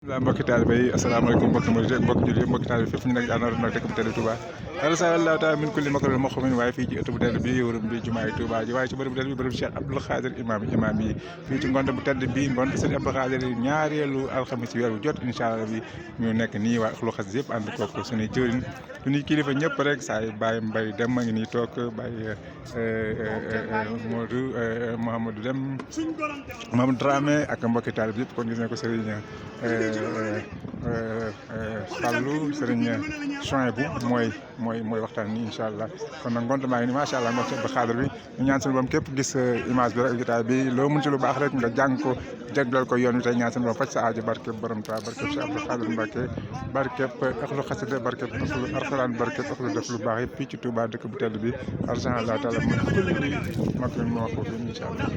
la mbokki taalibe yi asalaamaaleykum mbokki murid yi mbokki jullit yi mbokki taalibe fépp ñu nekk daanaka nag dëkk bu tedd Touba alhamdulilah taala min kulli makruhin muqamin waaye fii ci ëtt bu tedd bi wërëm bi jumaay Touba ji waaye ci bërëb bu tedd bi bërëb Cheikh Abdoul Khadir imam yi fii ci ngont bu tedd bi ngont Serigne Abdoul Khadir ñaareelu alxamis weer bu jot incha allah bi ñu nekk nii waa axlu xas yëpp ànd kook suñuy jëwriñ suñuy kilifa ñëpp rek saa yu Baye Mbaye dem ma ngi nii toog Baye Mouhamadou Dem Mamadou Dramé ak mbokki taalibe yëpp kon gis nañ ko Serigne Fallou Serigne Chouaïbou mooy waxtaan ni incha allah kon nag ngont maa ngi ni macha allah ngont ba xaadar bi ñu ñaan suñu borom képp gis image bi rek jotaay bi loo mën ci lu baax rek nga jàng ko jagleel ko yoon wi tey ñaan suñu borom faj sa aajo barkeb borom Tuubaa barkeb Cheikh Abdou Khadir Mbacké barkeb axlu xasida barkeb axlu alxuraan barkeb axlu def lu baax yëpp fii ci Touba dëkk bu tedd bi arjan allah taala mu kulli makrin moo ko fi incha allah